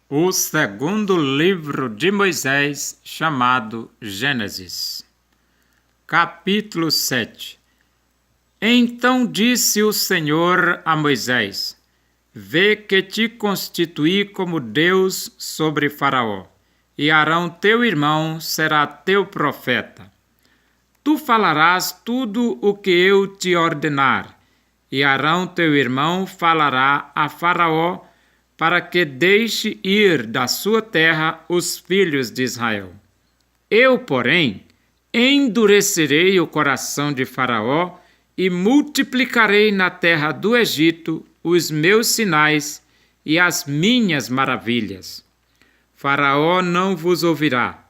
O segundo livro de Moisés, chamado Gênesis. Capítulo 7. Então disse o Senhor a Moisés: Vê que te constituí como Deus sobre Faraó, e Arão teu irmão será teu profeta. Tu falarás tudo o que eu te ordenar, e Arão teu irmão falará a Faraó, para que deixe ir da sua terra os filhos de Israel. Eu, porém, endurecerei o coração de Faraó e multiplicarei na terra do Egito os meus sinais e as minhas maravilhas. Faraó não vos ouvirá,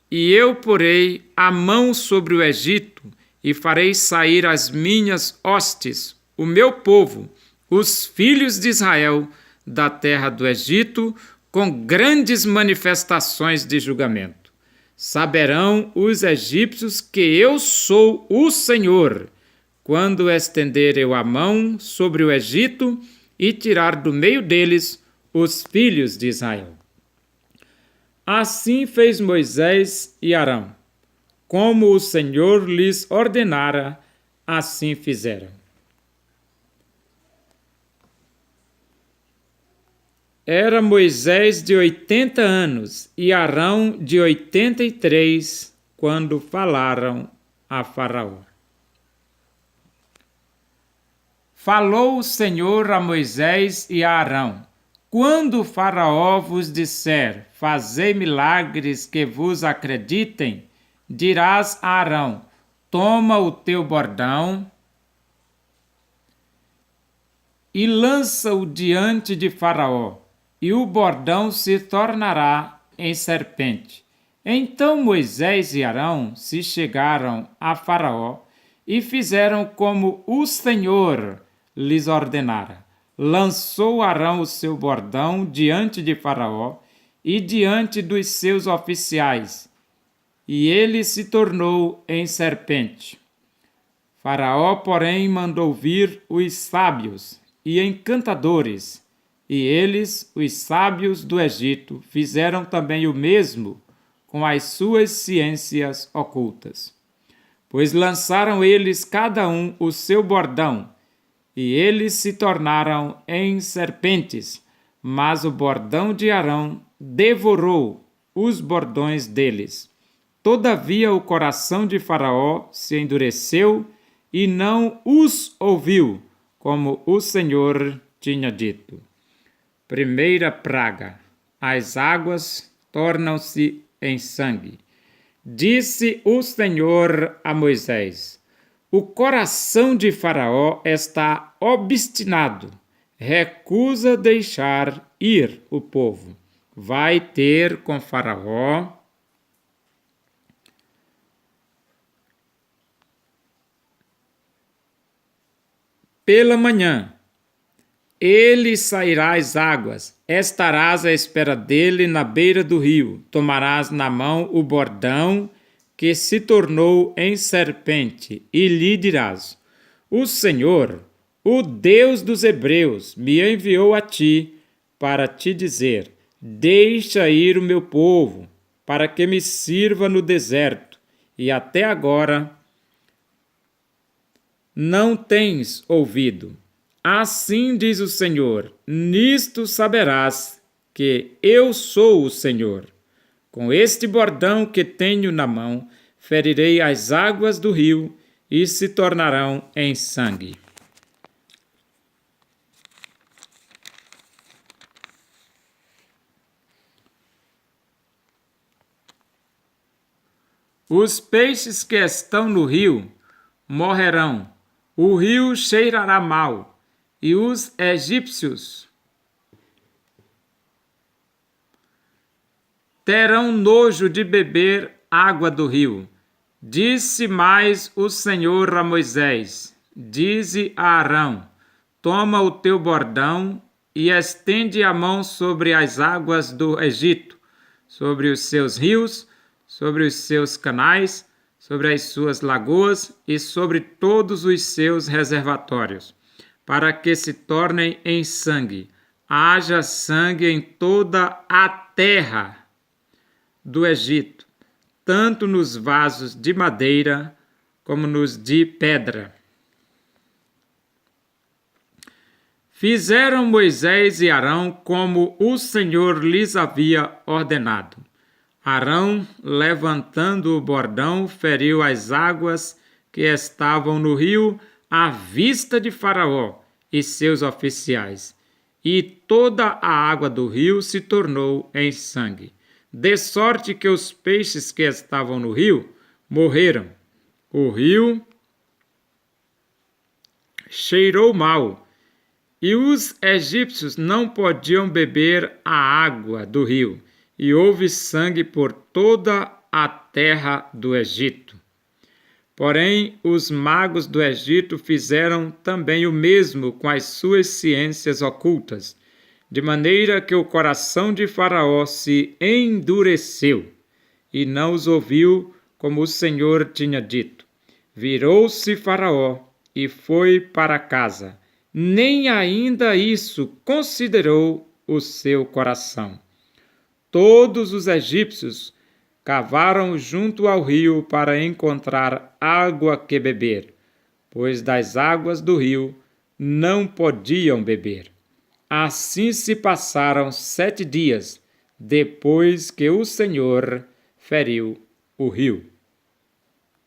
e eu porei a mão sobre o Egito e farei sair as minhas hostes, o meu povo, os filhos de Israel, da terra do Egito, com grandes manifestações de julgamento. Saberão os egípcios que eu sou o Senhor, quando estender eu a mão sobre o Egito e tirar do meio deles os filhos de Israel. Assim fez Moisés e Arão. Como o Senhor lhes ordenara, assim fizeram. Era Moisés de 80 anos e Arão de 83, quando falaram a Faraó. Falou o Senhor a Moisés e a Arão: Quando Faraó vos disser, fazei milagres que vos acreditem, dirás a Arão: Toma o teu bordão e lança-o diante de Faraó, e o bordão se tornará em serpente. Então Moisés e Arão se chegaram a Faraó e fizeram como o Senhor lhes ordenara. Lançou Arão o seu bordão diante de Faraó e diante dos seus oficiais, e ele se tornou em serpente. Faraó, porém, mandou vir os sábios e encantadores, e eles, os sábios do Egito, fizeram também o mesmo com as suas ciências ocultas. Pois lançaram eles cada um o seu bordão, e eles se tornaram em serpentes, mas o bordão de Arão devorou os bordões deles. Todavia o coração de Faraó se endureceu e não os ouviu, como o Senhor tinha dito. Primeira praga: as águas tornam-se em sangue. Disse o Senhor a Moisés: O coração de Faraó está obstinado, recusa deixar ir o povo. Vai ter com Faraó pela manhã. Ele sairá às águas, estarás à espera dele na beira do rio, tomarás na mão o bordão que se tornou em serpente, e lhe dirás: O Senhor, o Deus dos Hebreus, me enviou a ti para te dizer: Deixa ir o meu povo, para que me sirva no deserto, e até agora não tens ouvido. Assim diz o Senhor: nisto saberás que eu sou o Senhor. Com este bordão que tenho na mão, ferirei as águas do rio e se tornarão em sangue. Os peixes que estão no rio morrerão, o rio cheirará mal, e os egípcios terão nojo de beber água do rio. Disse mais o Senhor a Moisés: Dize a Arão: Toma o teu bordão e estende a mão sobre as águas do Egito, sobre os seus rios, sobre os seus canais, sobre as suas lagoas e sobre todos os seus reservatórios, para que se tornem em sangue. haja sangue em toda a terra do Egito, tanto nos vasos de madeira como nos de pedra. Fizeram Moisés e Arão como o Senhor lhes havia ordenado. Arão, levantando o bordão, feriu as águas que estavam no rio à vista de Faraó e seus oficiais, e toda a água do rio se tornou em sangue, de sorte que os peixes que estavam no rio morreram. O rio cheirou mal, e os egípcios não podiam beber a água do rio, e houve sangue por toda a terra do Egito. Porém, os magos do Egito fizeram também o mesmo com as suas ciências ocultas, de maneira que o coração de Faraó se endureceu, e não os ouviu como o Senhor tinha dito. Virou-se Faraó e foi para casa. Nem ainda isso considerou o seu coração. Todos os egípcios cavaram junto ao rio para encontrar água que beber, pois das águas do rio não podiam beber. Assim se passaram 7 dias, depois que o Senhor feriu o rio.